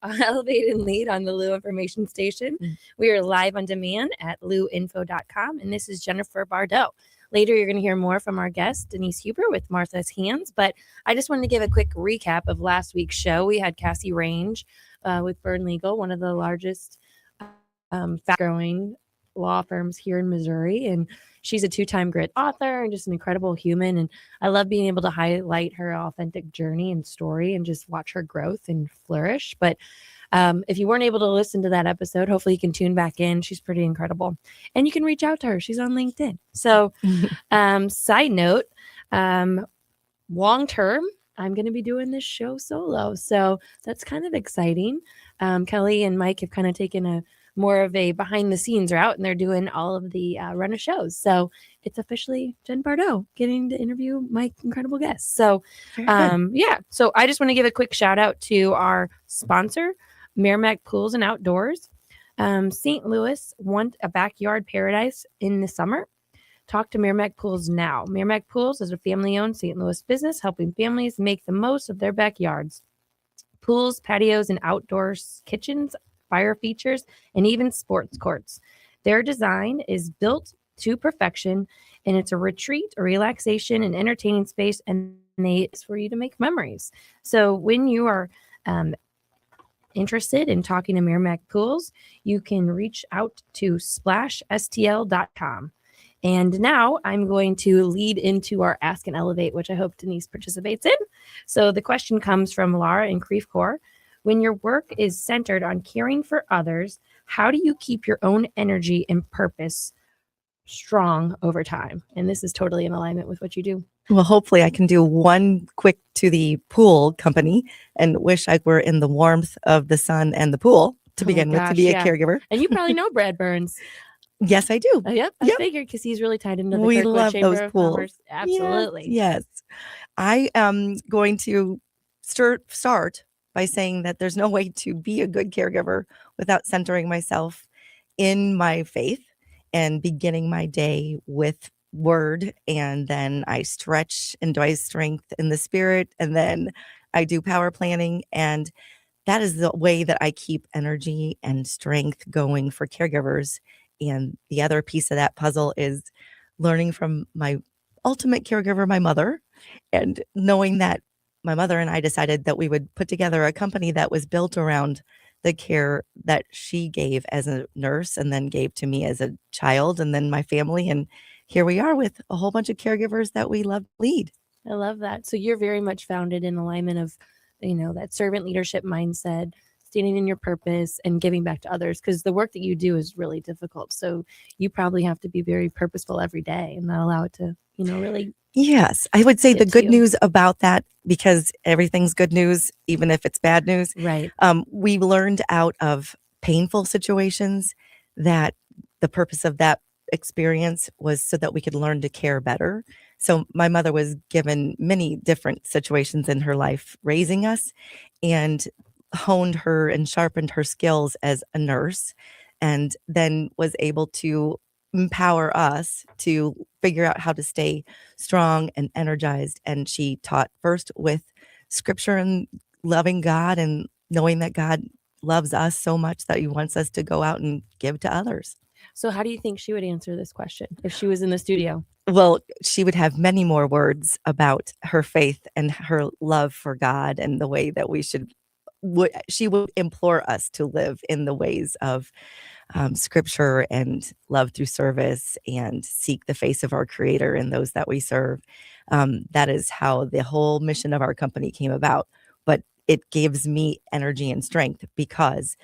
Elevate and Lead on the Lou Information Station. We are live on demand at louinfo.com. And this is Jennifer Bardot. Later, you're going to hear more from our guest, Denise Huber with Martha's Hands. But I just wanted to give a quick recap of last week's show. We had Cassie Range with Burn Legal, one of the largest fast-growing law firms here in Missouri. And she's a 2-time Grit author and just an incredible human. And I love being able to highlight her authentic journey and story and just watch her growth and flourish. But if you weren't able to listen to that episode, hopefully you can tune back in. She's pretty incredible. And you can reach out to her. She's on LinkedIn. So side note, long term, I'm going to be doing this show solo. So that's kind of exciting. Kelly and Mike have kind of taken a more of a behind the scenes route, and they're doing all of the run of shows. So it's officially Jen Bardot getting to interview my incredible guests. So yeah. So I just want to give a quick shout out to our sponsor, Merrimack Pools and Outdoors. St. Louis want a backyard paradise in the summer. Talk to Merrimack Pools now. Merrimack Pools is a family-owned St. Louis business helping families make the most of their backyards. Pools, patios, and outdoors kitchens, fire features, and even sports courts. Their design is built to perfection, and it's a retreat, a relaxation, and entertaining space, and it's for you to make memories. So when you are interested in talking to Merrimack Pools, you can reach out to splashstl.com. And now I'm going to lead into our Ask and Elevate, which I hope Denise participates in. So the question comes from Laura in Creve Coeur. When your work is centered on caring for others, how do you keep your own energy and purpose strong over time? And this is totally in alignment with what you do. Well, hopefully I can do one quick to the pool company and wish I were in the warmth of the sun and the pool to begin with, to be a caregiver. And you probably know Brad Burns. Yes, I do. Yep, I figured because he's really tied into the we Kirkwood love Chamber those of pools. Commerce. Absolutely. Yes. I am going to start by saying that there's no way to be a good caregiver without centering myself in my faith and beginning my day with word. And then I stretch and do strength in the spirit. And then I do power planning. And that is the way that I keep energy and strength going for caregivers. And the other piece of that puzzle is learning from my ultimate caregiver, my mother, and knowing that my mother and I decided that we would put together a company that was built around the care that she gave as a nurse and then gave to me as a child and then my family. And here we are with a whole bunch of caregivers that we love to lead. I love that. So you're very much founded in alignment of, that servant leadership mindset, standing in your purpose and giving back to others, because the work that you do is really difficult. So you probably have to be very purposeful every day and not allow it to, really. Yes, I would say the good news about that, because everything's good news, even if it's bad news. Right. We learned out of painful situations that the purpose of that experience was so that we could learn to care better. So my mother was given many different situations in her life raising us, and honed her and sharpened her skills as a nurse, and then was able to empower us to figure out how to stay strong and energized. And she taught first with scripture and loving God and knowing that God loves us so much that he wants us to go out and give to others. So how do you think she would answer this question if she was in the studio? Well, she would have many more words about her faith and her love for God and the way that she would implore us to live in the ways of scripture and love through service and seek the face of our Creator and those that we serve. That is how the whole mission of our company came about. But it gives me energy and strength, because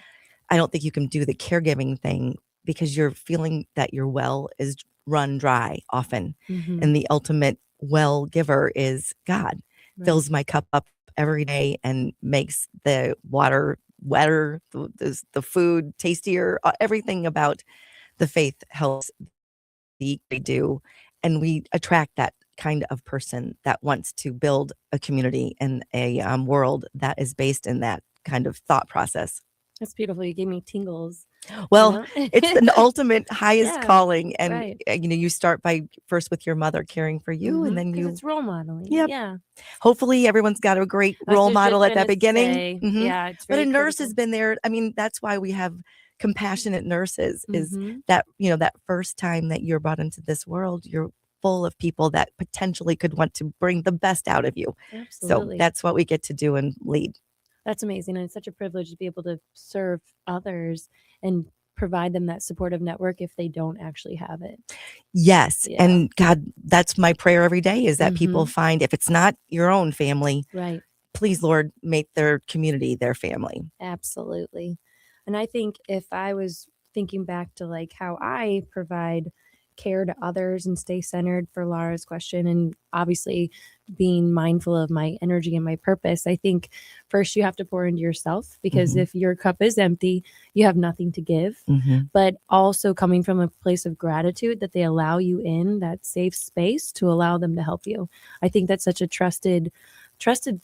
I don't think you can do the caregiving thing because you're feeling that your well is run dry often. Mm-hmm. And the ultimate well giver is God. Right. Fills my cup up every day and makes the water wetter, the food tastier. Everything about the faith helps we do. And we attract that kind of person that wants to build a community and a world that is based in that kind of thought process. That's beautiful. You gave me tingles. Well, You it's know? the ultimate highest Yeah, calling. And, right. you start by first with your mother caring for you, and then Because you, it's role modeling. yep. Yeah. Hopefully everyone's got a great I was role just model at that gonna beginning. say, Mhm. yeah, it's But a very nurse has critical. been there. I mean, that's why we have compassionate nurses, is Mm-hmm. that, that first time that you're brought into this world, you're full of people that potentially could want to bring the best out of you. So Absolutely. that's what we get to do and lead. That's amazing. And it's such a privilege to be able to serve others and provide them that supportive network if they don't actually have it. Yes. Yeah. And God, that's my prayer every day, is that people Mm-hmm. find, if it's not your own family, Right. please, Lord, make their community their family. Absolutely. And I think if I was thinking back to like how I provide care to others and stay centered for Laura's question, and obviously being mindful of my energy and my purpose, I think first you have to pour into yourself, because Mhm. if your cup is empty, you have nothing to give. Mhm. But also coming from a place of gratitude that they allow you in that safe space to allow them to help you. I think that's such a trusted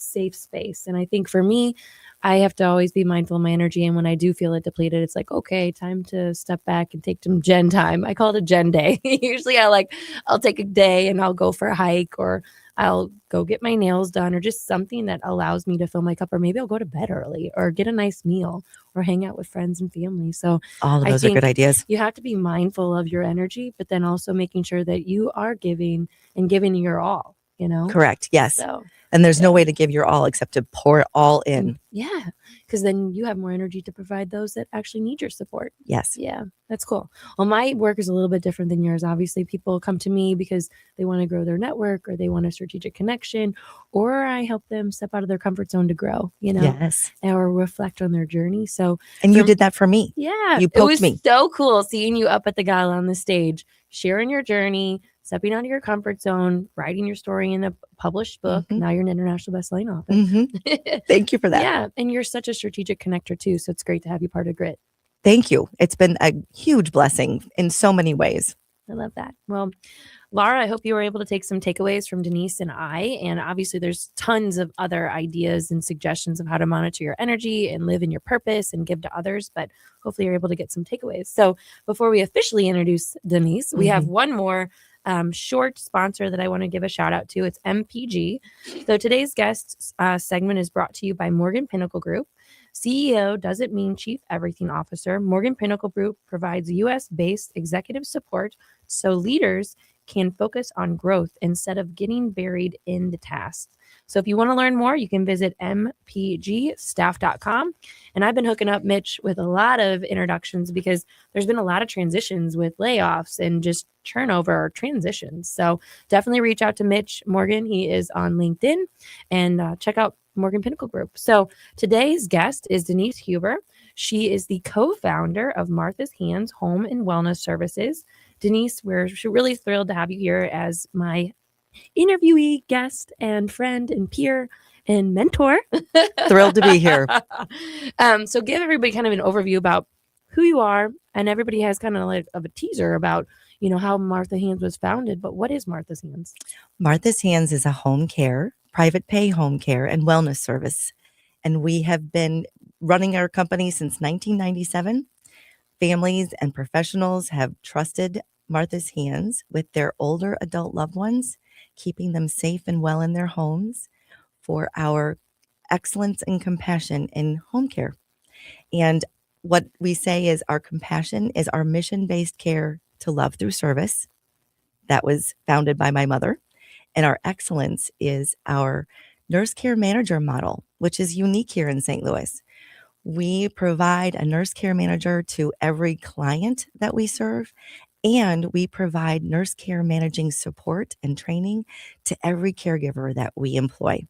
safe space. And I think for me, I have to always be mindful of my energy. And when I do feel it depleted, it's like, okay, time to step back and take some Jen time. I call it a Jen day. Usually I'll take a day and I'll go for a hike, or I'll go get my nails done, or just something that allows me to fill my cup. Or maybe I'll go to bed early or get a nice meal or hang out with friends and family. So All of I those are good think ideas. you have to be mindful of your energy, but then also making sure that you are giving and giving your all, Correct. Yes. So And there's no yeah. way to give your all except to pour it all in. Yeah, because then you have more energy to provide those that actually need your support. Yes. Yeah, that's cool. Well, my work is a little bit different than yours. Obviously, people come to me because they want to grow their network, or they want a strategic connection, or I help them step out of their comfort zone to grow, Yes. or reflect on their journey. So, And you did that for me. yeah, You it poked was me. so cool seeing you up at the gala on the stage, sharing your journey, stepping out of your comfort zone, writing your story in a published book. Mhm. Now you're an international bestselling author. Mhm. Thank you for that. Yeah, and you're such a strategic connector too, so it's great to have you part of Grit. Thank you. It's been a huge blessing in so many ways. I love that. Well, Laura, I hope you were able to take some takeaways from Denise and I. And obviously, there's tons of other ideas and suggestions of how to monitor your energy and live in your purpose and give to others. But hopefully, you're able to get some takeaways. So, before we officially introduce Denise, we have one more short sponsor that I want to give a shout out to. It's MPG. So, today's guest segment is brought to you by Morgan Pinnacle Group. CEO doesn't mean Chief Everything Officer. Morgan Pinnacle Group provides US-based executive support so leaders can focus on growth instead of getting buried in the tasks. So if you want to learn more, you can visit mpgstaff.com. And I've been hooking up Mitch with a lot of introductions because there's been a lot of transitions with layoffs and just turnover or transitions. So definitely reach out to Mitch Morgan. He is on LinkedIn, and check out Morgan Pinnacle Group. So today's guest is Denise Huber. She is the co-founder of Martha's Hands Home and Wellness Services. Denise, we're really thrilled to have you here as my interviewee, guest, and friend, and peer, and mentor. Thrilled to be here. So give everybody kind of an overview about who you are, and everybody has kind of like of a teaser about, how Martha Hands was founded. But what is Martha's Hands? Martha's Hands is a home care, private pay home care and wellness service. And we have been running our company since 1997. Families and professionals have trusted Martha's Hands with their older adult loved ones, keeping them safe and well in their homes, for our excellence and compassion in home care. And what we say is our compassion is our mission-based care to love through service. That was founded by my mother. And our excellence is our nurse care manager model, which is unique here in St. Louis. We provide a nurse care manager to every client that we serve, and we provide nurse care managing support and training to every caregiver that we employ.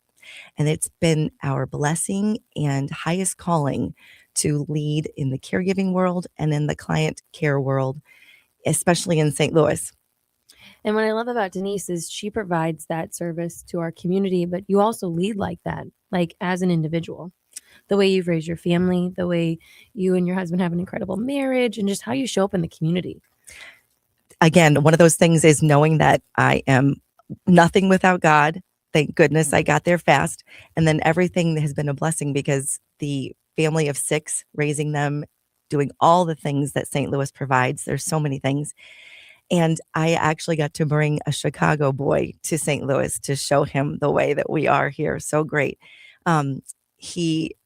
And it's been our blessing and highest calling to lead in the caregiving world and in the client care world, especially in St. Louis. And what I love about Denise is she provides that service to our community, but you also lead like that, like as an individual. The way you've raised your family, the way you and your husband have an incredible marriage, and just how you show up in the community. Again, one of those things is knowing that I am nothing without God. Thank goodness I got there fast. And then everything has been a blessing because the family of 6, raising them, doing all the things that St. Louis provides. There's so many things. And I actually got to bring a Chicago boy to St. Louis to show him the way that we are here. So great. He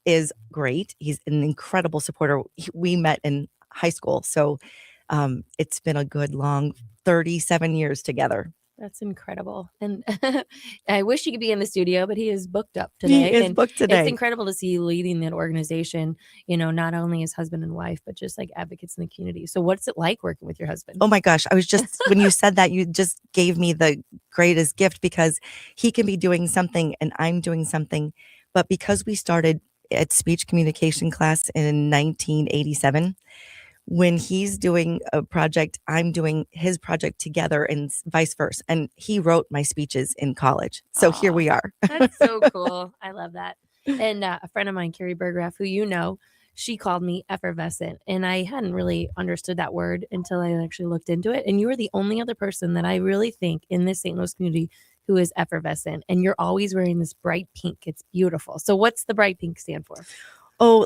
is great. He's an incredible supporter. We met in high school. So it's been a good long 37 years together. That's incredible. And I wish he could be in the studio, but he is booked up today. He is booked today. It's incredible to see you leading that organization, not only as husband and wife, but just like advocates in the community. So what's it like working with your husband? Oh my gosh. I was just, when you said that, you just gave me the greatest gift, because he can be doing something and I'm doing something. But because we started at speech communication class in 1987, when he's doing a project, I'm doing his project together, and vice versa. And he wrote my speeches in college. So here we are. That's so cool. I love that. And a friend of mine, Carrie Bergraff, who she called me effervescent. And I hadn't really understood that word until I actually looked into it. And you are the only other person that I really think in this St. Louis community who is effervescent. And you're always wearing this bright pink. It's beautiful. So what's the bright pink stand for? Oh,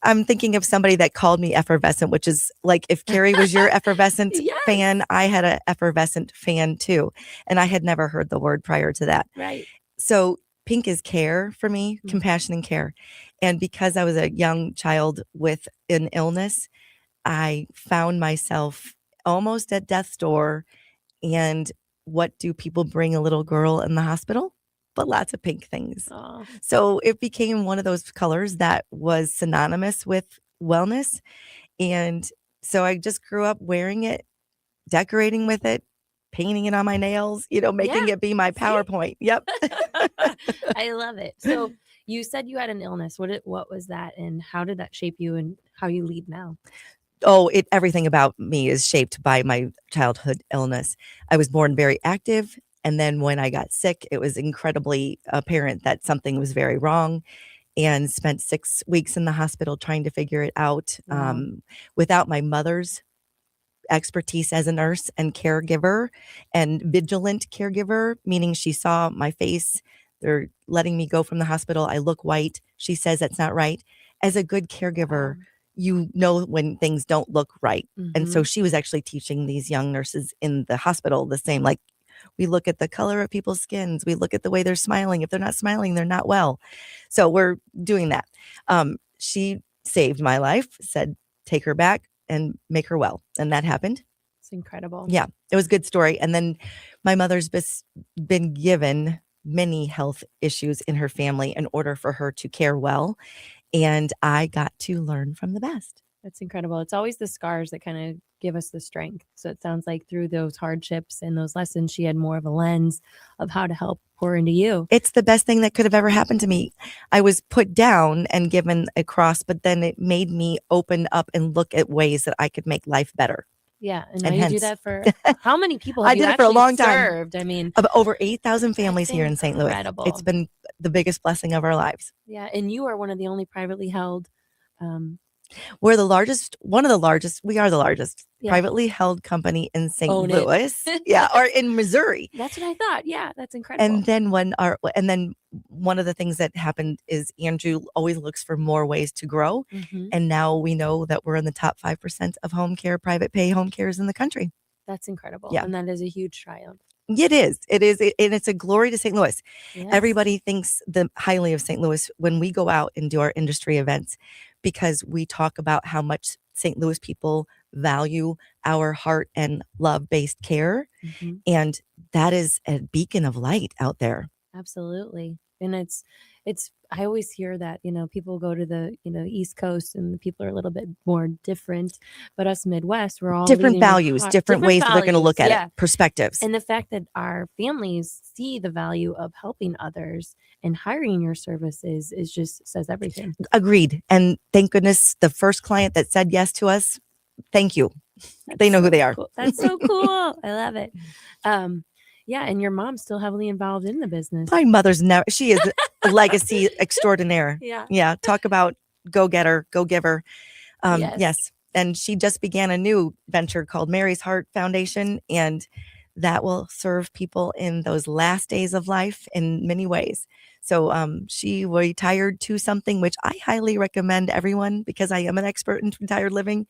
I'm thinking of somebody that called me effervescent, which is like if Carrie was your effervescent Yes. fan, I had an effervescent fan too. And I had never heard the word prior to that. Right. So pink is care for me, compassion and care. And because I was a young child with an illness, I found myself almost at death's door. And what do people bring a little girl in the hospital? But lots of pink things. Aww. So it became one of those colors that was synonymous with wellness. And so I just grew up wearing it, decorating with it, painting it on my nails, making it be my PowerPoint. Yep. I love it. So you said you had an illness. What was that, and how did that shape you and how you lead now? Oh, everything about me is shaped by my childhood illness. I was born very active. And then when I got sick, it was incredibly apparent that something was very wrong, and spent 6 weeks in the hospital trying to figure it out. Without my mother's expertise as a nurse and caregiver, and vigilant caregiver, meaning she saw my face. They're letting me go from the hospital. I look white. She says that's not right. As a good caregiver, you know when things don't look right. And so she was actually teaching these young nurses in the hospital the same, like, we look at the color of people's skins. We look at the way they're smiling. If they're not smiling, they're not well. So we're doing that. She saved my life, said, take her back and make her well. And that happened. It's incredible. Yeah, it was a good story. And then my mother's been given many health issues in her family in order for her to care well. And I got to learn from the best. That's incredible. It's always the scars that kind of give us the strength. So it sounds like through those hardships and those lessons, she had more of a lens of how to help pour into you. It's the best thing that could have ever happened to me. I was put down and given a cross, but then it made me open up and look at ways that I could make life better. Yeah. And now you do that for how many people I did it for a long time. Served? I mean, over 8,000 families here in St. Louis. It's been the biggest blessing of our lives. Yeah. And you are one of the only privately held we're the largest, one of the largest. We are the largest privately held company in St. Louis. Or in Missouri. That's what I thought. Yeah, that's incredible. And then one of the things that happened is Andrew always looks for more ways to grow. And now we know that we're in the top 5% of home care, private pay home cares in the country. That's incredible. Yeah. And that is a huge triumph. It is. And it's a glory to St. Louis. Yes. Everybody thinks highly of St. Louis when we go out and do our industry events, because we talk about how much St. Louis people value our heart and love-based care. And that is a beacon of light out there. Absolutely. And it's I always hear that, people go to the, East Coast and the people are a little bit more different, but us Midwest, we're all different values, different ways that they're going to look at it, perspectives. And the fact that our families see the value of helping others and hiring your services just says everything. Agreed. And thank goodness the first client that said yes to us, thank you. They know who they are. Cool. That's so cool. I love it. Yeah, and your mom's still heavily involved in the business. My mother's she is a legacy extraordinaire. Yeah. Talk about go-getter, go-giver. Yes. And she just began a new venture called Mary's Heart Foundation. And that will serve people in those last days of life in many ways. So she retired to something which I highly recommend everyone, because I am an expert in retired living.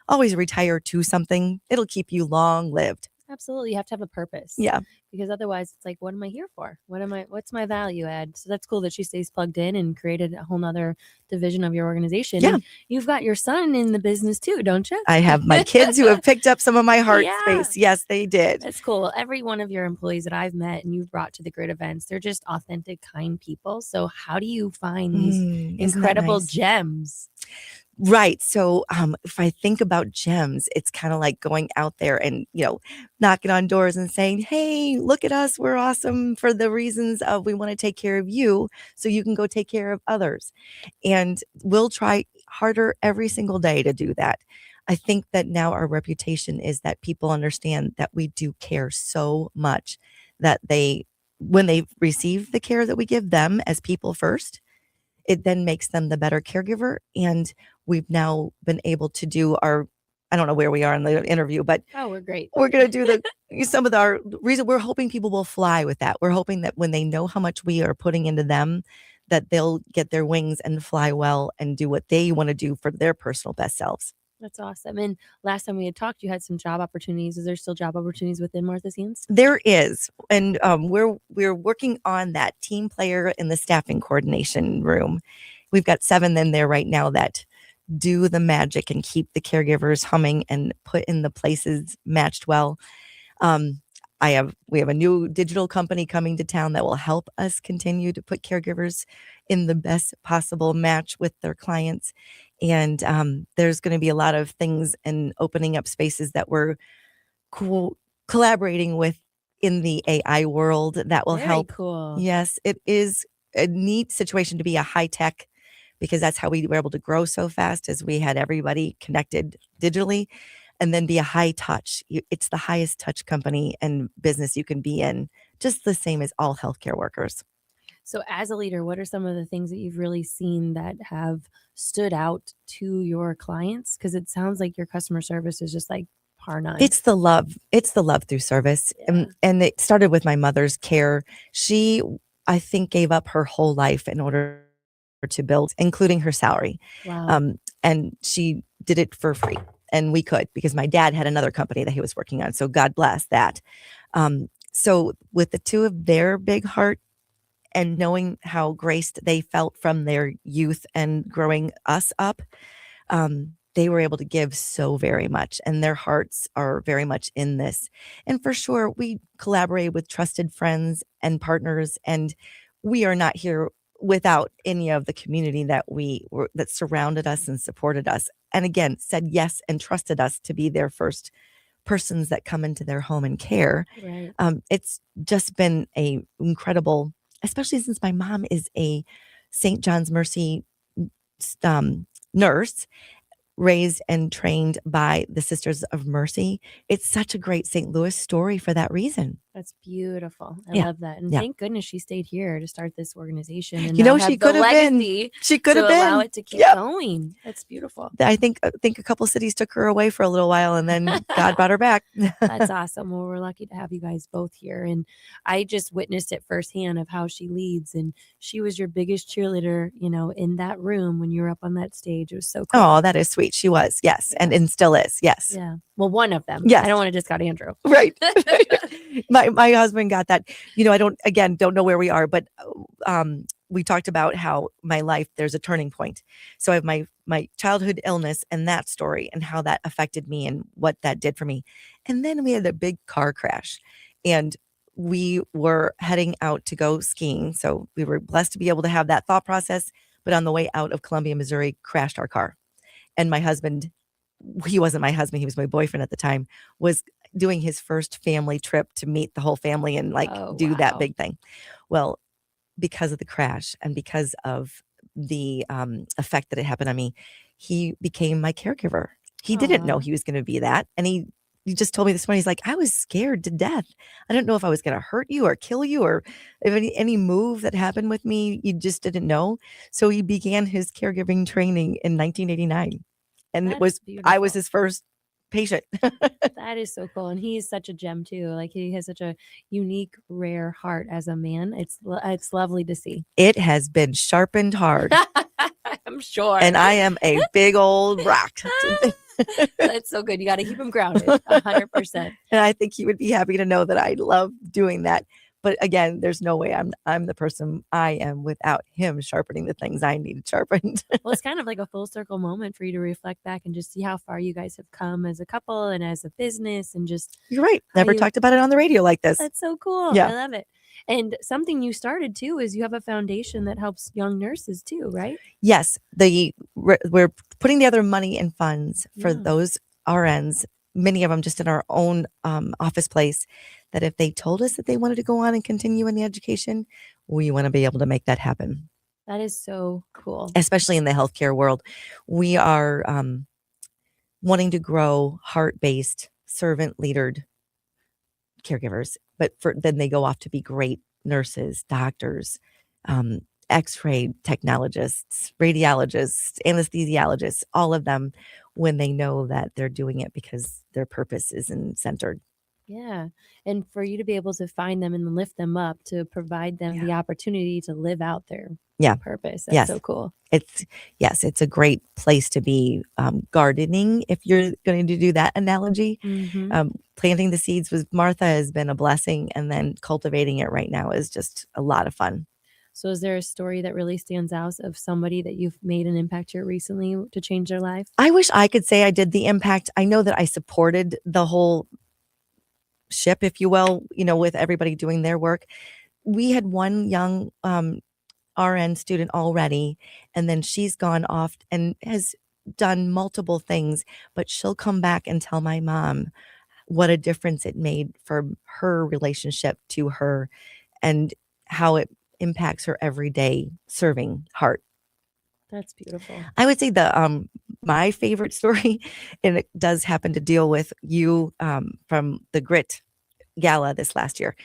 Always retire to something. It'll keep you long lived. Absolutely. You have to have a purpose. Yeah. Because otherwise it's like, what am I here for? What's my value add? So that's cool that she stays plugged in and created a whole nother division of your organization. Yeah. And you've got your son in the business too, don't you? I have my kids who have picked up some of my heart Yeah. space. Yes, they did. That's cool. Every one of your employees that I've met and you've brought to the grid events, they're just authentic, kind people. So how do you find these incredible gems? Right. So if I think about gems, it's kind of like going out there and, knocking on doors and saying, hey, look at us. We're awesome for the reasons of we want to take care of you so you can go take care of others. And we'll try harder every single day to do that. I think that now our reputation is that people understand that we do care so much that when they receive the care that we give them as people first, it then makes them the better caregiver. And we've now been able to do I don't know where we are in the interview, but we're great. We're going to do some of our reason. We're hoping people will fly with that. We're hoping that when they know how much we are putting into them, that they'll get their wings and fly well and do what they want to do for their personal best selves. That's awesome. And last time we had talked, you had some job opportunities. Is there still job opportunities within Martha's Hands? There is. And we're working on that team player in the staffing coordination room. We've got 7 in there right now that do the magic and keep the caregivers humming and put in the places matched well. We have a new digital company coming to town that will help us continue to put caregivers in the best possible match with their clients. And there's going to be a lot of things and opening up spaces that we're collaborating with in the AI world that will help. Cool. Yes, it is a neat situation to be a high tech, because that's how we were able to grow so fast, as we had everybody connected digitally, and then be a high touch. It's the highest touch company and business you can be in, just the same as all healthcare workers. So as a leader, what are some of the things that you've really seen that have stood out to your clients? Because it sounds like your customer service is just like par none. It's the love. It's the love through service. Yeah. And it started with my mother's care. She, I think, gave up her whole life in order to build, including her salary. Wow. And she did it for free. And we could, because my dad had another company that he was working on. So God bless that. So with the two of their big heart and knowing how graced they felt from their youth and growing us up, they were able to give so very much, and their hearts are very much in this. And for sure, we collaborate with trusted friends and partners, and we are not here without any of the community that that surrounded us and supported us. And again, said yes and trusted us to be their first persons that come into their home and care. Right. It's just been a incredible, especially since my mom is a St. John's Mercy nurse, raised and trained by the Sisters of Mercy. It's such a great St. Louis story for that reason. That's beautiful. I love that. And thank goodness she stayed here to start this organization. And she could have been. She could have been. Allow it to keep going. That's beautiful. I think a couple cities took her away for a little while, and then God brought her back. That's awesome. Well, we're lucky to have you guys both here. And I just witnessed it firsthand of how she leads. And she was your biggest cheerleader, in that room when you were up on that stage. It was so cool. Oh, that is sweet. She was. Yes. Yeah. And still is. Yes. Yeah. Well, one of them. Yes. I don't want to discount Andrew. Right. My husband got that. I don't know where we are, but we talked about how my life, there's a turning point. So I have my childhood illness and that story and how that affected me and what that did for me. And then we had a big car crash, and we were heading out to go skiing. So we were blessed to be able to have that thought process. But on the way out of Columbia, Missouri, crashed our car. And my husband, he wasn't my husband, he was my boyfriend at the time, was doing his first family trip to meet the whole family and do that big thing. Well, because of the crash and because of the effect that it happened on me, he became my caregiver. He didn't know he was going to be that. And he just told me this morning, he's like, I was scared to death. I didn't know if I was going to hurt you or kill you, or if any move that happened with me, you just didn't know. So he began his caregiving training in 1989. And I was his first patient. That is so cool. And he is such a gem too. Like he has such a unique, rare heart as a man. It's lovely to see. It has been sharpened hard. I'm sure. And I am a big old rock. That's so good. You got to keep him grounded 100%. And I think he would be happy to know that I love doing that. But again, there's no way I'm the person I am without him sharpening the things I need sharpened. Well, it's kind of like a full circle moment for you to reflect back and just see how far you guys have come as a couple and as a business and just. You're right. Never talked about it on the radio like this. That's so cool. Yeah. I love it. And something you started too is you have a foundation that helps young nurses too, right? Yes. We're putting together money and funds for those RNs, many of them just in our own office place, that if they told us that they wanted to go on and continue in the education, we want to be able to make that happen. That is so cool. Especially in the healthcare world. We are wanting to grow heart-based, servant-leadered caregivers, but then they go off to be great nurses, doctors, X-ray technologists, radiologists, anesthesiologists, all of them, when they know that they're doing it because their purpose isn't centered. Yeah. And for you to be able to find them and lift them up to provide them the opportunity to live out their purpose. That's so cool. It's a great place to be. Gardening, if you're going to do that analogy, planting the seeds with Martha has been a blessing, and then cultivating it right now is just a lot of fun. So is there a story that really stands out of somebody that you've made an impact here recently to change their life? I wish I could say I did the impact. I know that I supported the whole ship, if you will, with everybody doing their work. We had one young RN student already, and then she's gone off and has done multiple things, but she'll come back and tell my mom what a difference it made for her relationship to her and how it impacts her everyday serving heart. That's beautiful. I would say my favorite story, and it does happen to deal with you from the Grit Gala this last year.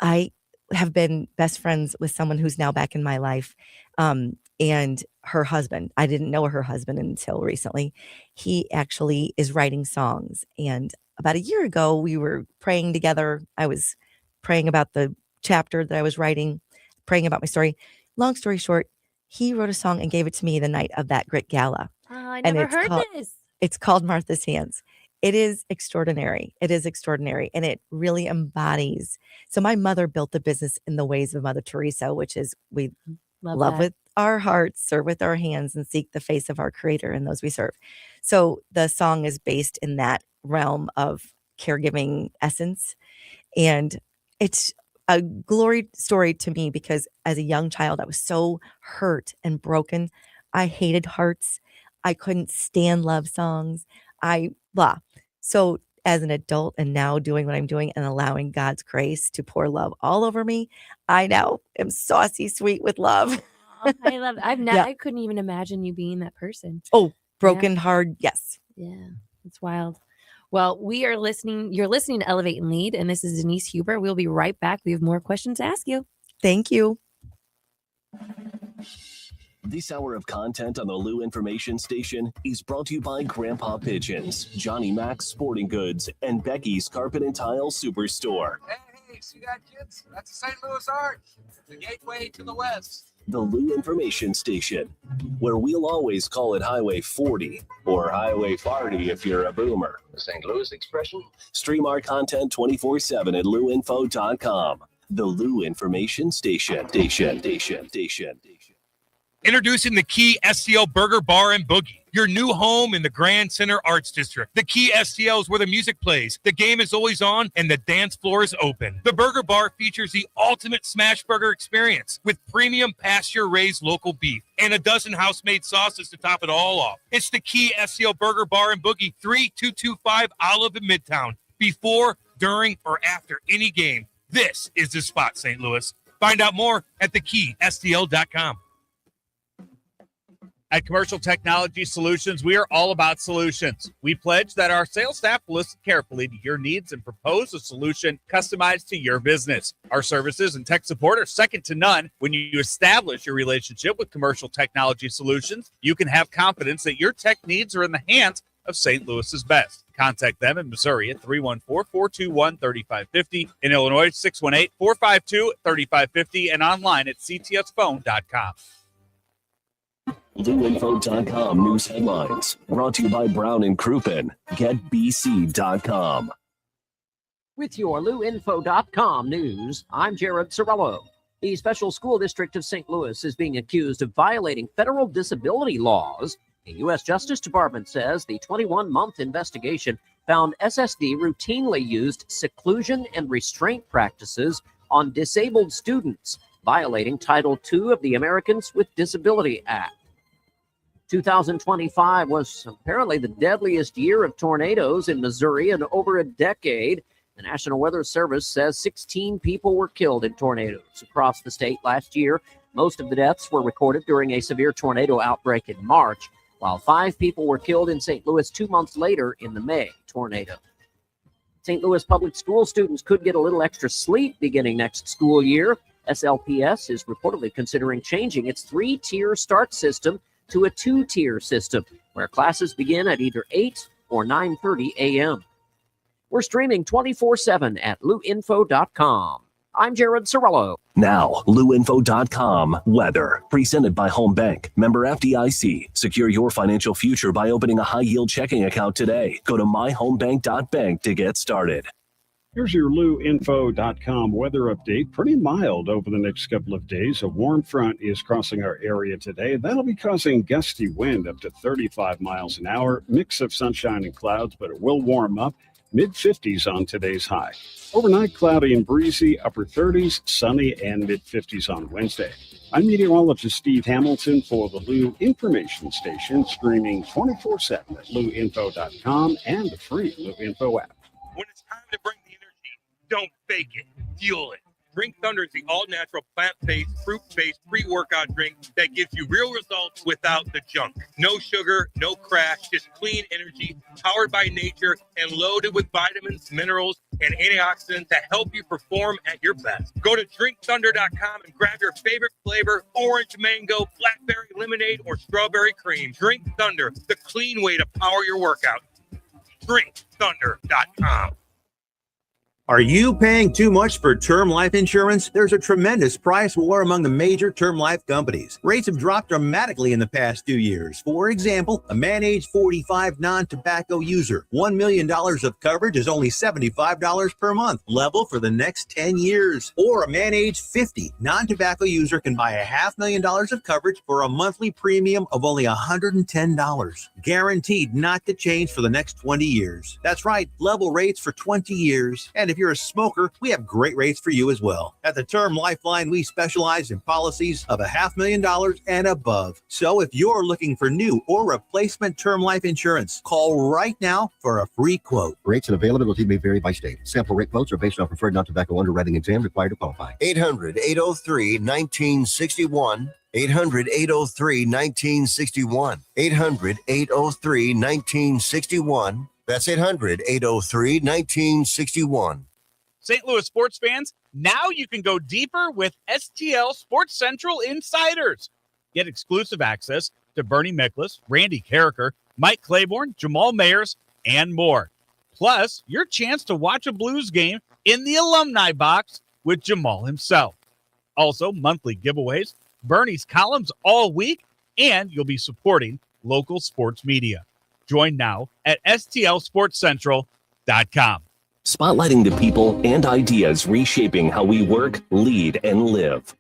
I have been best friends with someone who's now back in my life, and her husband. I didn't know her husband until recently. He actually is writing songs. And about a year ago, we were praying together. I was praying about the chapter that I was writing, praying about my story. Long story short, he wrote a song and gave it to me the night of that Grit Gala. Oh, I never heard this. It's called Martha's Hands. It is extraordinary. It is extraordinary. And it really embodies. So my mother built the business in the ways of Mother Teresa, which is we love with our hearts, serve with our hands, and seek the face of our Creator and those we serve. So the song is based in that realm of caregiving essence. And it's a glory story to me because as a young child, I was so hurt and broken. I hated hearts. I couldn't stand love songs. So as an adult and now doing what I'm doing and allowing God's grace to pour love all over me, I now am saucy sweet with love. Oh, I love it. I couldn't even imagine you being that person. Oh, broken heart. Yes. Yeah. It's wild. Well, you're listening to Elevate and Lead, and this is Denise Huber. We'll be right back. We have more questions to ask you. Thank you. This hour of content on the Lou Information Station is brought to you by Grandpa Pigeons, Johnny Mac's Sporting Goods, and Becky's Carpet and Tile Superstore. Hey, see that, kids? That's the St. Louis Arch, the gateway to the West. The Lou Information Station, where we'll always call it Highway 40 or Highway 40 if you're a boomer. The St. Louis expression? Stream our content 24/7 at louinfo.com. The Lou Information Station. Introducing the Key STL Burger Bar and Boogie, your new home in the Grand Center Arts District. The Key STL is where the music plays, the game is always on, and the dance floor is open. The Burger Bar features the ultimate smash burger experience with premium pasture-raised local beef and a dozen house-made sauces to top it all off. It's the Key STL Burger Bar and Boogie, 3225 Olive in Midtown. Before, during, or after any game, this is the spot, St. Louis. Find out more at thekeystl.com. At Commercial Technology Solutions, we are all about solutions. We pledge that our sales staff will listen carefully to your needs and propose a solution customized to your business. Our services and tech support are second to none. When you establish your relationship with Commercial Technology Solutions, you can have confidence that your tech needs are in the hands of St. Louis's best. Contact them in Missouri at 314-421-3550, in Illinois 618-452-3550, and online at ctsphone.com. LouInfo.com news headlines brought to you by Brown and Crouppen. GetBC.com. With your LouInfo.com news, I'm Jared Sorello. The Special School District of St. Louis is being accused of violating federal disability laws. The U.S. Justice Department says the 21-month investigation found SSD routinely used seclusion and restraint practices on disabled students, violating Title II of the Americans with Disability Act. 2025 was apparently the deadliest year of tornadoes in Missouri in over a decade. The National Weather Service says 16 people were killed in tornadoes across the state last year. Most of the deaths were recorded during a severe tornado outbreak in March, while 5 people were killed in St. Louis 2 months later in the May tornado. St. Louis public school students could get a little extra sleep beginning next school year. SLPS is reportedly considering changing its 3-tier start system to a 2-tier system, where classes begin at either 8 or 9:30 a.m. We're streaming 24/7 at LouInfo.com. I'm Jared Sorello. Now, LouInfo.com weather. Presented by Home Bank. Member FDIC. Secure your financial future by opening a high-yield checking account today. Go to myhomebank.bank to get started. Here's your LouInfo.com weather update. Pretty mild over the next couple of days. A warm front is crossing our area today. That'll be causing gusty wind up to 35 miles an hour. Mix of sunshine and clouds, but it will warm up. Mid-50s on today's high. Overnight, cloudy and breezy, upper 30s, sunny, and mid-50s on Wednesday. I'm meteorologist Steve Hamilton for the Lou Information Station, streaming 24/7 at LouInfo.com and the free Lou Info app. When it's time to bring the energy, don't fake it, fuel it. Drink Thunder is the all-natural, plant-based, fruit-based pre-workout drink that gives you real results without the junk. No sugar, no crash, just clean energy, powered by nature, and loaded with vitamins, minerals, and antioxidants to help you perform at your best. Go to drinkthunder.com and grab your favorite flavor, orange mango, blackberry lemonade, or strawberry cream. Drink Thunder, the clean way to power your workout. drinkthunder.com. Are you paying too much for term life insurance? There's a tremendous price war among the major term life companies. Rates have dropped dramatically in the past 2 years. For example, a man age 45 non-tobacco user, $1 million of coverage is only $75 per month, level for the next 10 years. Or a man age 50 non-tobacco user can buy $500,000 of coverage for a monthly premium of only $110, guaranteed not to change for the next 20 years. That's right, level rates for 20 years. And if you're a smoker, we have great rates for you as well. At the Term Lifeline, we specialize in policies of $500,000 and above. So if you're looking for new or replacement term life insurance, call right now for a free quote. Rates and availability may vary by state. Sample rate quotes are based on preferred non-tobacco underwriting exam required to qualify. 800-803-1961. 800-803-1961. 800-803-1961. That's 800-803-1961. St. Louis sports fans, now you can go deeper with STL Sports Central Insiders. Get exclusive access to Bernie Miklasz, Randy Carricker, Mike Claiborne, Jamal Mayers, and more. Plus, your chance to watch a Blues game in the alumni box with Jamal himself. Also, monthly giveaways, Bernie's columns all week, and you'll be supporting local sports media. Join now at stlsportscentral.com. Spotlighting the people and ideas reshaping how we work, lead, and live.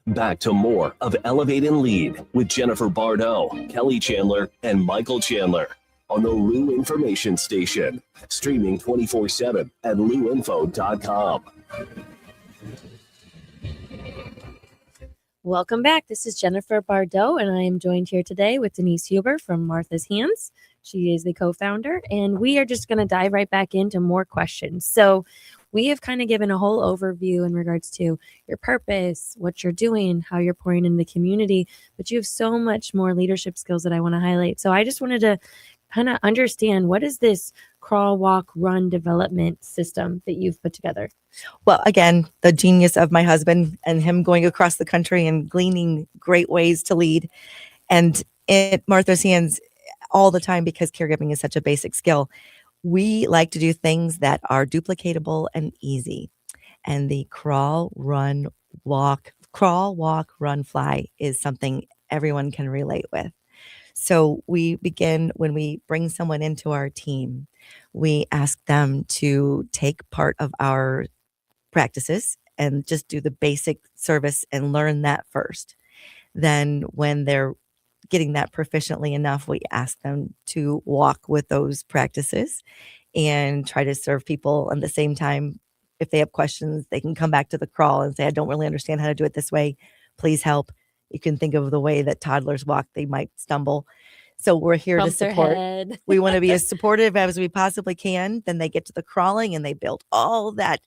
Back to more of Elevate and Lead with Jennifer Bardot, Kelly Chandler, and Michael Chandler on the Lou Information Station. Streaming 24/7 at LouInfo.com. Welcome back. This is Jennifer Bardot, and I am joined here today with Denise Huber from Martha's Hands. She is the co-founder, and we are just going to dive right back into more questions. So we have kind of given a whole overview in regards to your purpose, what you're doing, how you're pouring in the community, but you have so much more leadership skills that I want to highlight. So I just wanted to kind of understand, what is this crawl, walk, run development system that you've put together? Well, again, the genius of my husband and him going across the country and gleaning great ways to lead. And at Martha's Hands all the time, because caregiving is such a basic skill, We like to do things that are duplicatable and easy. And the crawl, walk, run, fly is something everyone can relate with. So we begin when we bring someone into our team, we ask them to take part of our practices and just do the basic service and learn that first. Then when they're getting that proficiently enough, we ask them to walk with those practices and try to serve people at the same time. If they have questions, they can come back to the crawl and say, I don't really understand how to do it this way. Please help. You can think of the way that toddlers walk, they might stumble. So we're here Bump to their support. head. We want to be as supportive as we possibly can. Then they get to the crawling and they build all that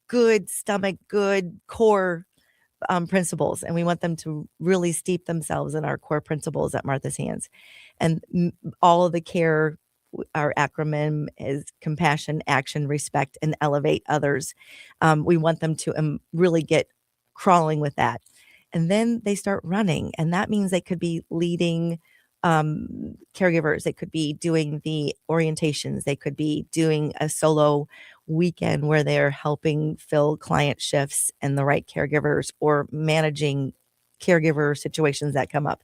good stomach, good core principles. And we want them to really steep themselves in our core principles at Martha's Hands. And all of the care, our acronym is compassion, action, respect, and elevate others. We want them to really get crawling with that. And then they start running. And that means they could be leading caregivers. They could be doing the orientations. They could be doing a solo weekend where they're helping fill client shifts and the right caregivers or managing caregiver situations that come up.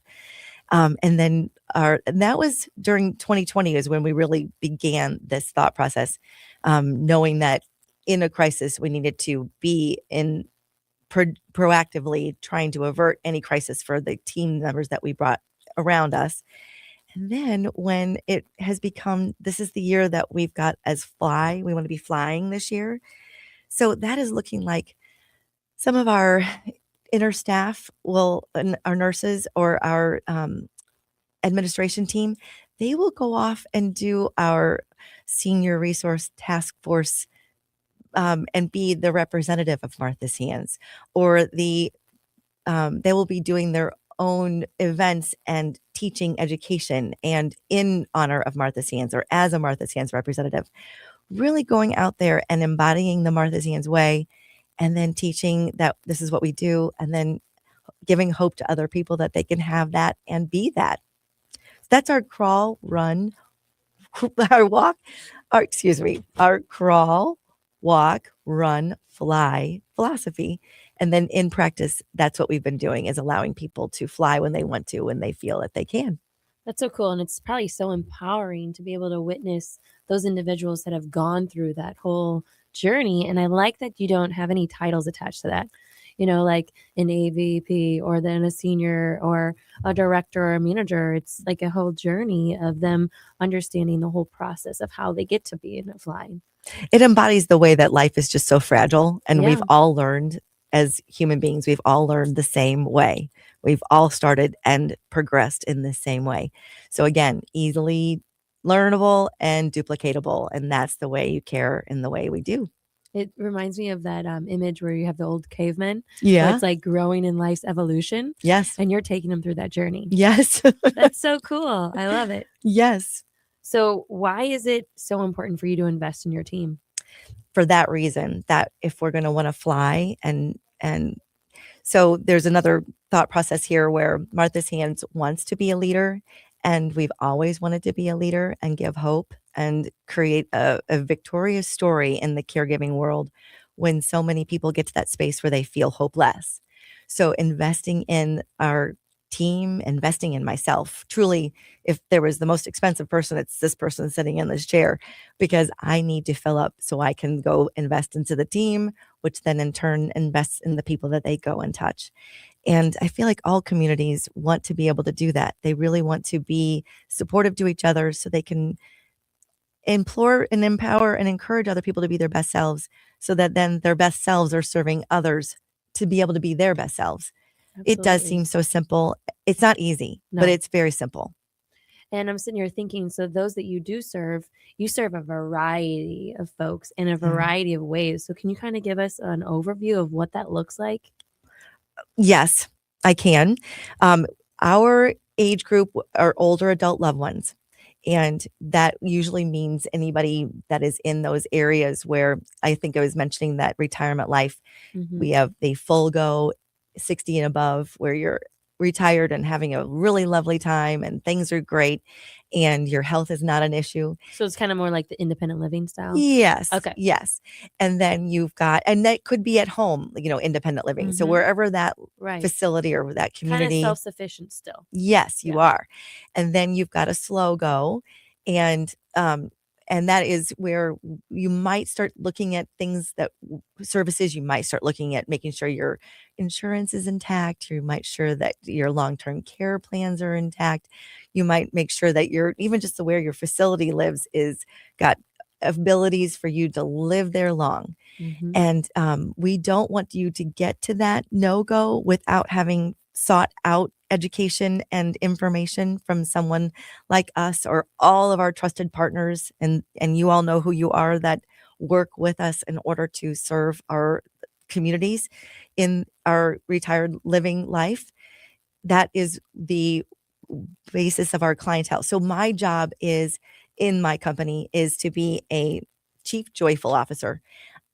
And that was during 2020 is when we really began this thought process, knowing that in a crisis, we needed to be in proactively trying to avert any crisis for the team members that we brought around us. And then when it has become, this is the year that we've got as fly, we want to be flying this year. So that is looking like some of our inner staff our nurses or our administration team, they will go off and do our senior resource task force and be the representative of Martha's Hands, or they will be doing their own events and teaching education and in honor of Martha's Hands or as a Martha's Hands representative, really going out there and embodying the Martha's Hands way and then teaching that this is what we do and then giving hope to other people that they can have that and be that. So that's our crawl, run, our crawl, walk, run, fly philosophy. And then in practice, that's what we've been doing is allowing people to fly when they want to, when they feel that they can. That's so cool. And it's probably so empowering to be able to witness those individuals that have gone through that whole journey. And I like that you don't have any titles attached to that, like an AVP or then a senior or a director or a manager. It's like a whole journey of them understanding the whole process of how they get to be in a flying. It embodies the way that life is just so fragile. And Yeah. we've all learned as human beings, we've all learned the same way. We've all started and progressed in the same way. So again, easily learnable and duplicatable. And that's the way you care in the way we do. It reminds me of that image where you have the old cavemen. Yeah. Where it's like growing in life's evolution. Yes. And you're taking them through that journey. Yes. That's so cool. I love it. Yes. So why is it so important for you to invest in your team? For that reason, that if we're going to want to fly and so there's another thought process here where Martha's Hands wants to be a leader, and we've always wanted to be a leader and give hope and create a victorious story in the caregiving world when so many people get to that space where they feel hopeless. So investing in our team, investing in myself, truly, if there was the most expensive person, it's this person sitting in this chair, because I need to fill up so I can go invest into the team, which then in turn invests in the people that they go and touch. And I feel like all communities want to be able to do that. They really want to be supportive to each other so they can implore and empower and encourage other people to be their best selves, so that then their best selves are serving others to be able to be their best selves. Absolutely. It does seem so simple. It's not easy, No. but it's very simple. And I'm sitting here thinking, so those that you do serve, you serve a variety of folks in a variety of ways. So can you kind of give us an overview of what that looks like? Yes, I can. Our age group are older adult loved ones. And that usually means anybody that is in those areas where I think I was mentioning that retirement life. Mhm. We have the full go 60 and above where you're retired and having a really lovely time and things are great. and your health is not an issue. So it's kind of more like the independent living style. Yes. Okay. Yes. And then you've got, and that could be at home, independent living. So wherever that facility or that community. Kind of self-sufficient still. Yes, you are. And then you've got a slow go. And that is where you might start looking at things that services. You might start looking at making sure your insurance is intact. You might sure that your long-term care plans are intact. You might make sure that even just where your facility lives is got abilities for you to live there long. And we don't want you to get to that no-go without having sought out education and information from someone like us or all of our trusted partners. And you all know who you are that work with us in order to serve our communities in our retired living life. That is the basis of our clientele. So my job in my company is to be a chief joyful officer.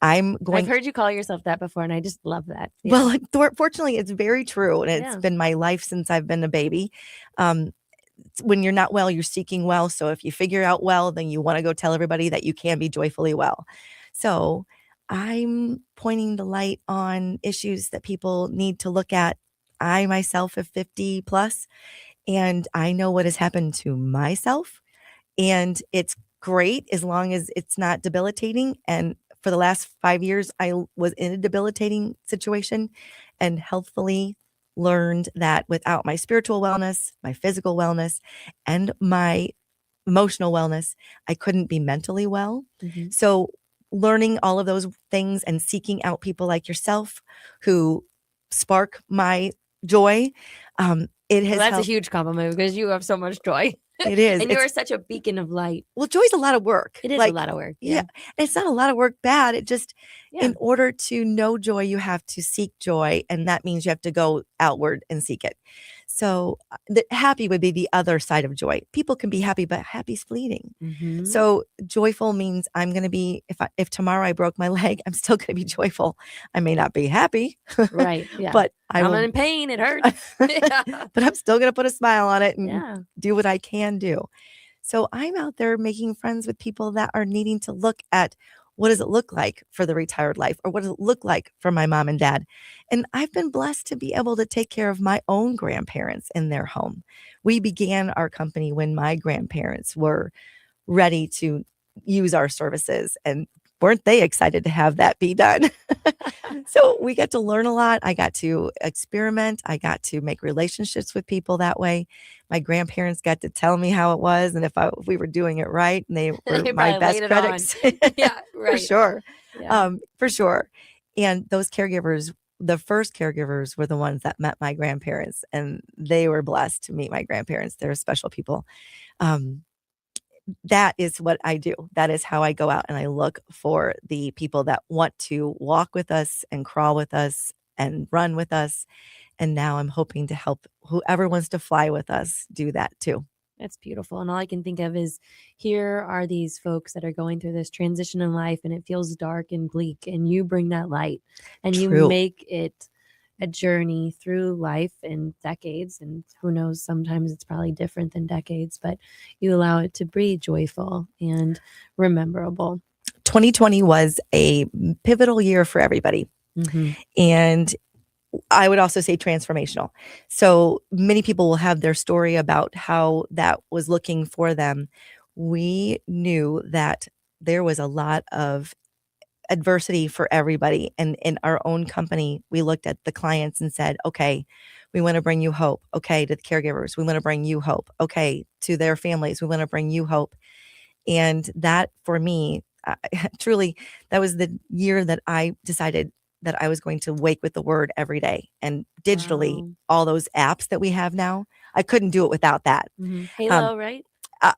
I've heard you call yourself that before, and I just love that. Yeah. Well, fortunately, it's very true, and it's been my life since I've been a baby. When you're not well, you're seeking well. So if you figure out well, then you want to go tell everybody that you can be joyfully well. So I'm pointing the light on issues that people need to look at. I myself am 50 plus, and I know what has happened to myself, and it's great as long as it's not debilitating. And for the last 5 years, I was in a debilitating situation and healthfully learned that without my spiritual wellness, my physical wellness, and my emotional wellness, I couldn't be mentally well. So learning all of those things and seeking out people like yourself who spark my joy, it has That's helped. a huge compliment because you have so much joy. It is. And you are such a beacon of light. Well, joy's a lot of work. It is a lot of work. Yeah. It's not a lot of work bad. It just, in order to know joy, you have to seek joy. And that means you have to go outward and seek it. So happy would be the other side of joy. People can be happy, but happy's fleeting. So joyful means I'm going to be, if tomorrow I broke my leg, I'm still going to be joyful. I may not be happy. Right. Yeah. But I'm in pain. It hurts. But I'm still going to put a smile on it and do what I can do. So I'm out there making friends with people that are needing to look at what does it look like for the retired life, or what does it look like for my mom and dad? And I've been blessed to be able to take care of my own grandparents in their home. We began our company when my grandparents were ready to use our services, and weren't they excited to have that be done? So we got to learn a lot. I got to experiment. I got to make relationships with people that way. My grandparents got to tell me how it was and if we were doing it right. And they were my best critics. Yeah, right. For sure. Yeah. For sure. And those caregivers, the first caregivers, were the ones that met my grandparents, and they were blessed to meet my grandparents. They're special people. That is what I do. That is how I go out and I look for the people that want to walk with us and crawl with us and run with us. And now I'm hoping to help whoever wants to fly with us do that too. That's beautiful. And all I can think of is here are these folks that are going through this transition in life, and it feels dark and bleak, and you bring that light and you make it a journey through life in decades. And who knows, sometimes it's probably different than decades, but you allow it to be joyful and rememberable. 2020 was a pivotal year for everybody. And I would also say transformational. So many people will have their story about how that was looking for them. We knew that there was a lot of adversity for everybody. And in our own company, we looked at the clients and said, okay, we want to bring you hope. Okay, to the caregivers, we want to bring you hope. Okay, to their families, we want to bring you hope. And that, for me, truly, that was the year that I decided that I was going to wake with the word every day. And digitally, all those apps that we have now, I couldn't do it without that. Halo, right?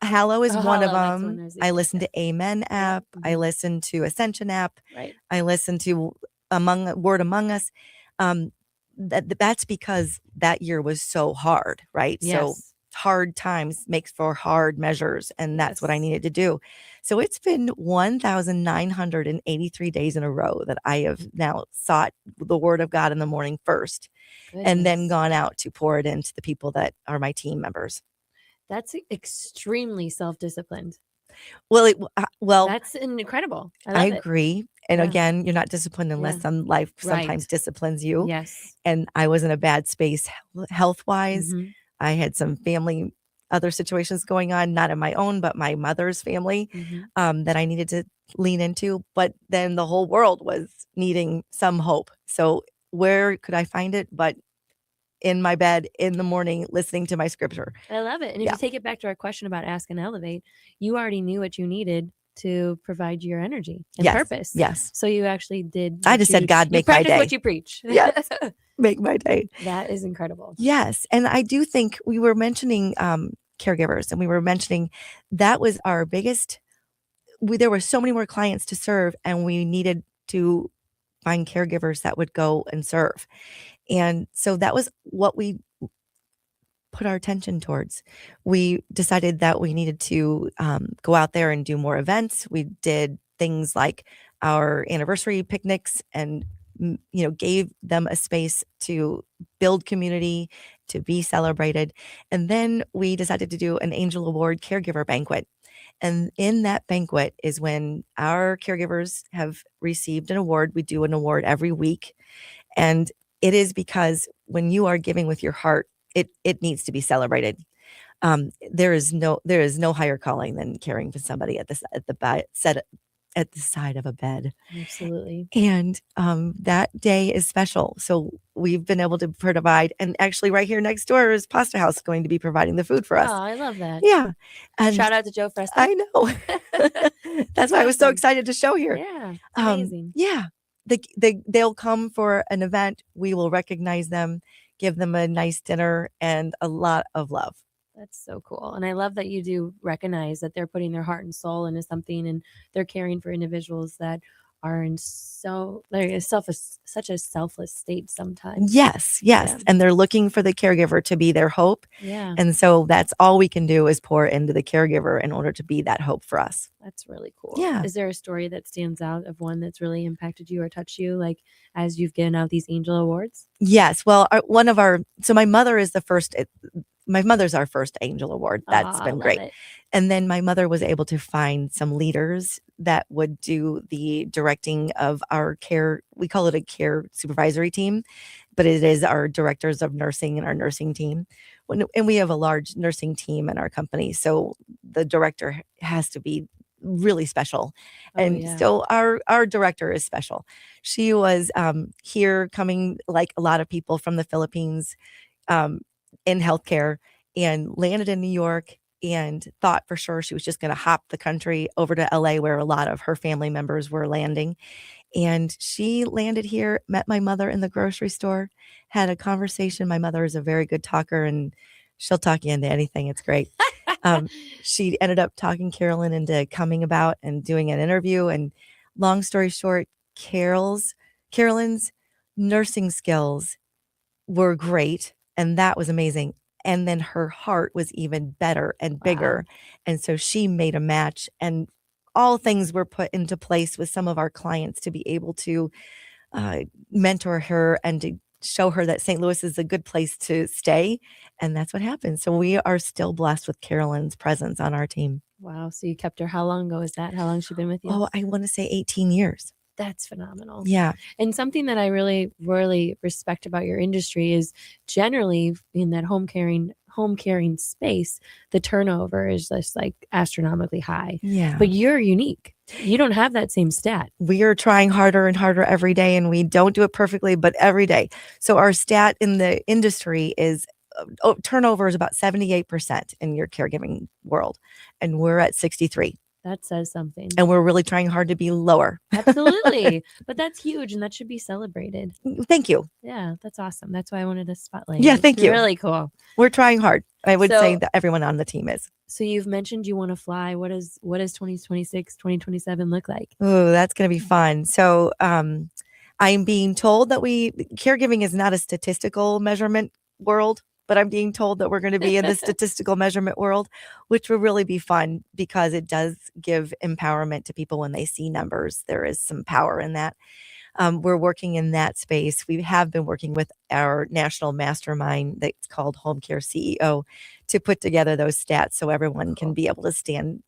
Hallow is one of Halo, them. I listen to Amen app. I listen to Ascension app. Right. I listen to Word Among Us. That's because that year was so hard, right? Yes. So hard times makes for hard measures, and that's what I needed to do. So it's been 1,983 days in a row that I have now sought the Word of God in the morning first, and then gone out to pour it into the people that are my team members. That's extremely self-disciplined. Well, That's incredible. I I love it. agree. And Yeah. again, you're not disciplined unless Yeah. some life sometimes Right. disciplines you. Yes. And I was in a bad space health wise. Mhm. I had some family, other situations going on, not in my own, but my mother's family, Mhm. that I needed to lean into. But then the whole world was needing some hope. So where could I find it? But in my bed in the morning, listening to my scripture. I love it. And if Yeah. you take it back to our question about ask and elevate, you already knew what you needed to provide your energy and Yes. purpose. Yes. So you actually did. I just said, God, you make my practice day. what you preach. Yes. Make my day. That is incredible. Yes. And I do think we were mentioning caregivers, and we were mentioning that was our biggest. There were so many more clients to serve, and we needed to find caregivers that would go and serve. And so that was what we put our attention towards. We decided that we needed to go out there and do more events. We did things like our anniversary picnics and gave them a space to build community, to be celebrated. And then we decided to do an Angel Award caregiver banquet. And in that banquet is when our caregivers have received an award. We do an award every week. And it is because when you are giving with your heart, it needs to be celebrated. There is no higher calling than caring for somebody at the side of a bed. Absolutely. And that day is special. So we've been able to provide, and actually right here next door is Pasta House going to be providing the food for us. Oh, I love that. Yeah. And shout out to Joe Fresco. I know. That's why I was so excited to show here. Yeah. Amazing. Yeah. They'll come for an event. We will recognize them, give them a nice dinner and a lot of love. That's so cool. And I love that you do recognize that they're putting their heart and soul into something, and they're caring for individuals that are in such a selfless state sometimes. Yes. Yeah. And they're looking for the caregiver to be their hope. Yeah. And so that's all we can do is pour into the caregiver in order to be that hope for us. That's really cool. Yeah. Is there a story that stands out of one that's really impacted you or touched you, like as you've given out these Angel Awards? Yes. Well, my mother is the first. My mother's our first Angel Award. That's been great. It. And then my mother was able to find some leaders that would do the directing of our care. We call it a care supervisory team, but it is our directors of nursing and our nursing team. And we have a large nursing team in our company. So the director has to be really special. So our director is special. She was here coming like a lot of people from the Philippines, in healthcare, and landed in New York and thought for sure she was just going to hop the country over to LA where a lot of her family members were landing. And she landed here, met my mother in the grocery store, had a conversation. My mother is a very good talker and she'll talk you into anything. It's great. She ended up talking Carolyn into coming about and doing an interview. And long story short, Carolyn's nursing skills were great. And that was amazing. And then her heart was even better and bigger. Wow. And so she made a match, and all things were put into place with some of our clients to be able to mentor her and to show her that St. Louis is a good place to stay. And that's what happened. So we are still blessed with Carolyn's presence on our team. Wow. So you kept her. How long ago is that? How long has she been with you? Oh, I want to say 18 years. That's phenomenal. Yeah. And something that I really, really respect about your industry is generally in that home caring space, the turnover is just like astronomically high. Yeah. But you're unique. You don't have that same stat. We are trying harder and harder every day, and we don't do it perfectly, but every day. So our stat in the industry is turnover is about 78% in your caregiving world, and we're at 63. That says something. And we're really trying hard to be lower. Absolutely. But that's huge, and that should be celebrated. Thank you. Yeah, that's awesome. That's why I wanted to spotlight. Yeah, It's thank you. Really cool. We're trying hard. I would say that everyone on the team is. So you've mentioned you want to fly. What does 2026, 2027 look like? Oh, that's going to be fun. So I'm being told that caregiving is not a statistical measurement world, but I'm being told that we're going to be in the statistical measurement world, which will really be fun because it does give empowerment to people when they see numbers. There is some power in that. we're working in that space. We have been working with our national mastermind that's called Home Care CEO to put together those stats so everyone can be able to stand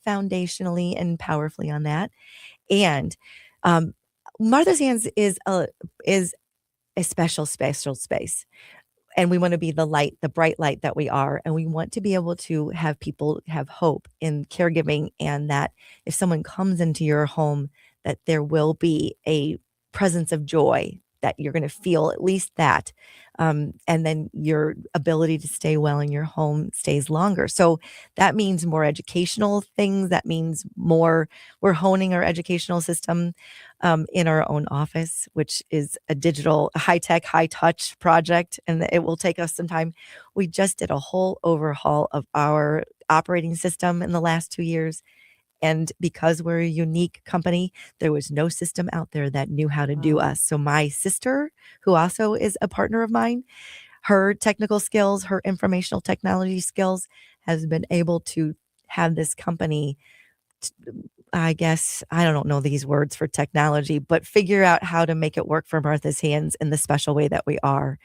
foundationally and powerfully on that. And Martha's Hands is a special space. And we want to be the light, the bright light that we are. And we want to be able to have people have hope in caregiving, and that if someone comes into your home, that there will be a presence of joy, that you're going to feel at least that. And then your ability to stay well in your home stays longer. So that means more educational things. That means we're honing our educational system in our own office, which is a digital, high-tech, high-touch project, and it will take us some time. We just did a whole overhaul of our operating system in the last 2 years. And because we're a unique company, there was no system out there that knew how to do us. So my sister, who also is a partner of mine, her technical skills, her informational technology skills, has been able to have this company, I guess, I don't know these words for technology, but figure out how to make it work for Martha's Hands in the special way that we are.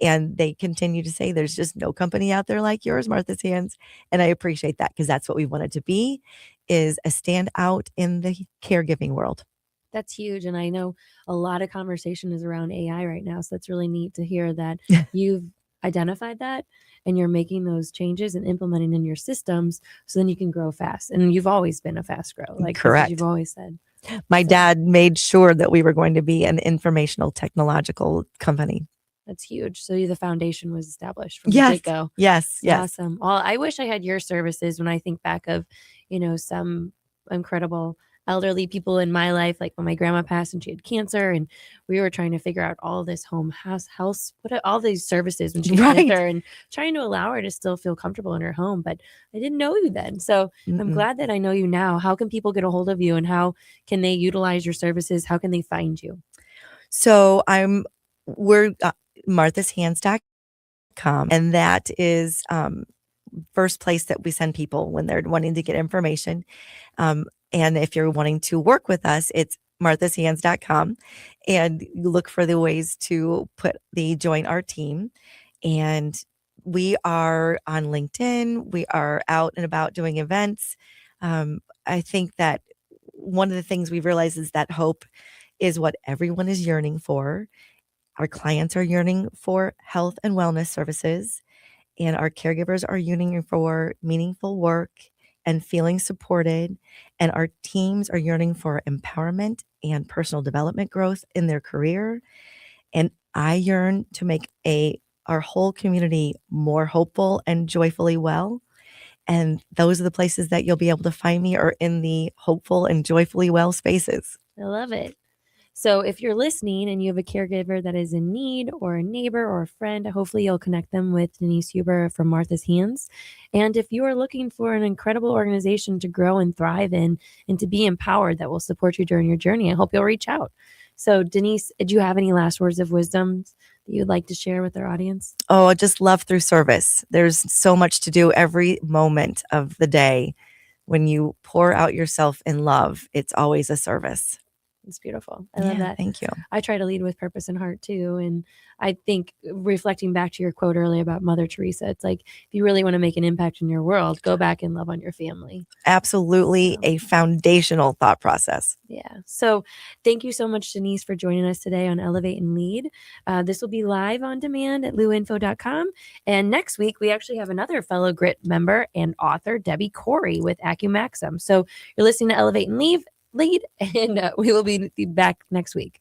And they continue to say there's just no company out there like yours, Martha's Hands. And I appreciate that, because that's what we wanted to be, is a standout in the caregiving world. That's huge. And I know a lot of conversation is around AI right now. So that's really neat to hear that you've identified that and you're making those changes and implementing in your systems, so then you can grow fast. And you've always been a fast grower. Like that's Correct. what you've always said. My dad made sure that we were going to be an informational technological company. That's huge. So the foundation was established from the Yes. get-go. Yes. Yes. Awesome. Well, I wish I had your services when I think back of, some incredible elderly people in my life, like when my grandma passed and she had cancer, and we were trying to figure out all this house, all these services when she was with her, and trying to allow her to still feel comfortable in her home. But I didn't know you then. So I'm glad that I know you now. How can people get a hold of you, and how can they utilize your services? How can they find you? So we're marthashands.com, and that is first place that we send people when they're wanting to get information. And if you're wanting to work with us, it's marthashands.com, and you look for the ways to join our team. And we are on LinkedIn. We are out and about doing events. I think that one of the things we've realized is that hope is what everyone is yearning for. Our clients are yearning for health and wellness services, and our caregivers are yearning for meaningful work and feeling supported. And our teams are yearning for empowerment and personal development growth in their career. And I yearn to make our whole community more hopeful and joyfully well. And those are the places that you'll be able to find me, or in the hopeful and joyfully well spaces. I love it. So if you're listening and you have a caregiver that is in need, or a neighbor or a friend, hopefully you'll connect them with Denise Huber from Martha's Hands. And if you are looking for an incredible organization to grow and thrive in, and to be empowered that will support you during your journey, I hope you'll reach out. So Denise, do you have any last words of wisdom that you'd like to share with our audience? Oh, I just love through service. There's so much to do every moment of the day. When you pour out yourself in love, it's always a service. It's beautiful. I love that. Thank you. I try to lead with purpose and heart too. And I think, reflecting back to your quote earlier about Mother Teresa, it's like, if you really want to make an impact in your world, go back and love on your family. Absolutely. A foundational thought process. Yeah. So thank you so much, Denise, for joining us today on Elevate and Lead. This will be live on demand at luinfo.com. And next week, we actually have another fellow Grit member and author, Debbie Corey with AccuMaxim. So you're listening to Elevate and Lead, and we will be back next week.